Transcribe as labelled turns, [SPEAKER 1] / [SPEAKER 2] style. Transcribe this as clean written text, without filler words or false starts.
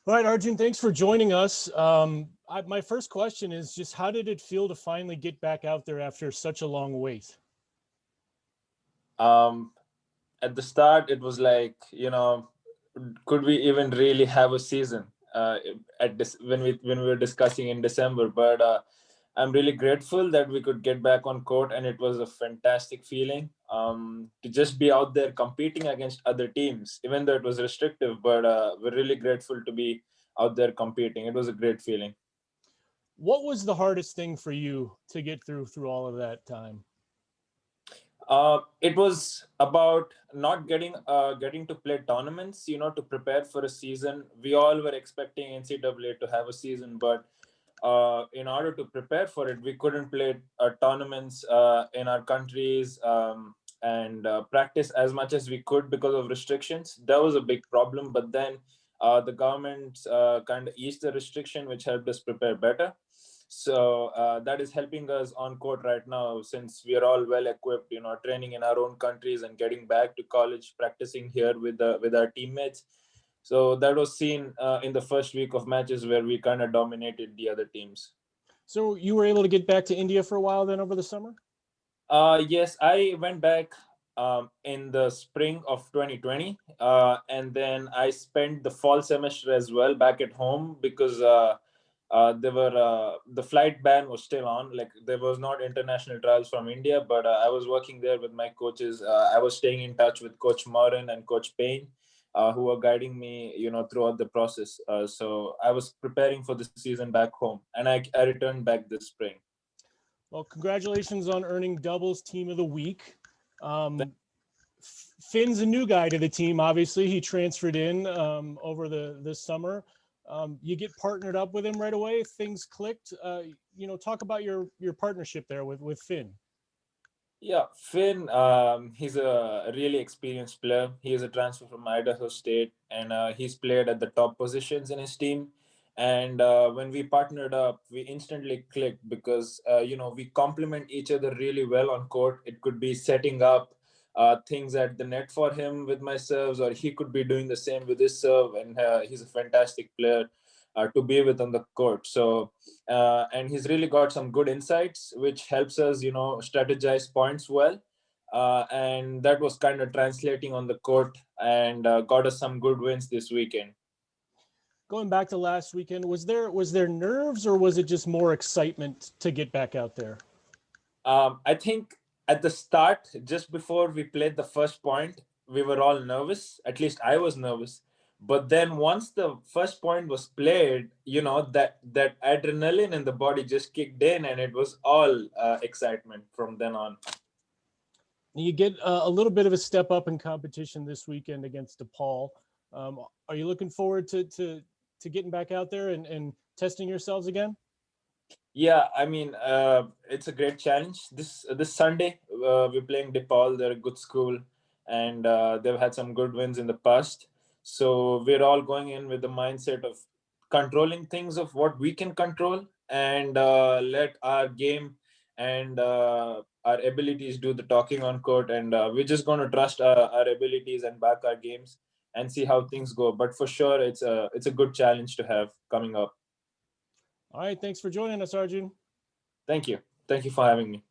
[SPEAKER 1] All right, Arjun, thanks for joining us. My first question is just how did it feel to finally get back out there after such a long wait?
[SPEAKER 2] Um, at the start, it was like, could we even really have a season? At this when we were discussing in December, but I'm really grateful that we could get back on court, and it was a fantastic feeling to just be out there competing against other teams, even though it was restrictive. But we're really grateful to be out there competing. It was a great feeling.
[SPEAKER 1] What was the hardest thing for you to get through all of that time?
[SPEAKER 2] It was about not getting to play tournaments, to prepare for a season. We all were expecting NCAA to have a season, but in order to prepare for it, we couldn't play tournaments in our countries and practice as much as we could because of restrictions. That was a big problem. But then the government kind of eased the restriction, which helped us prepare better. So that is helping us on court right now, since we are all well equipped, training in our own countries and getting back to college, practicing here with our teammates. So that was seen in the first week of matches where we kind of dominated the other teams.
[SPEAKER 1] So you were able to get back to India for a while then over the summer?
[SPEAKER 2] Yes, I went back in the spring of 2020, and then I spent the fall semester as well back at home because the flight ban was still on. Like, there was not international trials from India, but I was working there with my coaches. I was staying in touch with Coach Morin and Coach Payne, who were guiding me, throughout the process. So I was preparing for the season back home, and I returned back this spring.
[SPEAKER 1] Well, congratulations on earning doubles team of the week. Finn's a new guy to the team. Obviously, he transferred in over this summer. You get partnered up with him right away. Things clicked. Talk about your partnership there with Finn.
[SPEAKER 2] Yeah, Finn, he's a really experienced player. He is a transfer from Idaho State, and he's played at the top positions in his team. And when we partnered up, we instantly clicked because, we complement each other really well on court. It could be setting up things at the net for him with my serves, or he could be doing the same with his serve. And he's a fantastic player to be with on the court. So, and he's really got some good insights, which helps us, strategize points well. And that was kind of translating on the court and got us some good wins this weekend.
[SPEAKER 1] Going back to last weekend, was there nerves or was it just more excitement to get back out there?
[SPEAKER 2] I think at the start, just before we played the first point, we were all nervous. At least I was nervous. But then once the first point was played, that adrenaline in the body just kicked in, and it was all excitement from then on.
[SPEAKER 1] You get a little bit of a step up in competition this weekend against DePaul. Are you looking forward to getting back out there and testing yourselves again?
[SPEAKER 2] Yeah, I mean, it's a great challenge. This Sunday, we're playing DePaul. They're a good school, and they've had some good wins in the past. So we're all going in with the mindset of controlling things of what we can control, and let our game and our abilities do the talking on court. And we're just going to trust our abilities and back our games and see how things go. But for sure, it's a good challenge to have coming up.
[SPEAKER 1] All right, thanks for joining us, Arjun.
[SPEAKER 2] Thank you. Thank you for having me.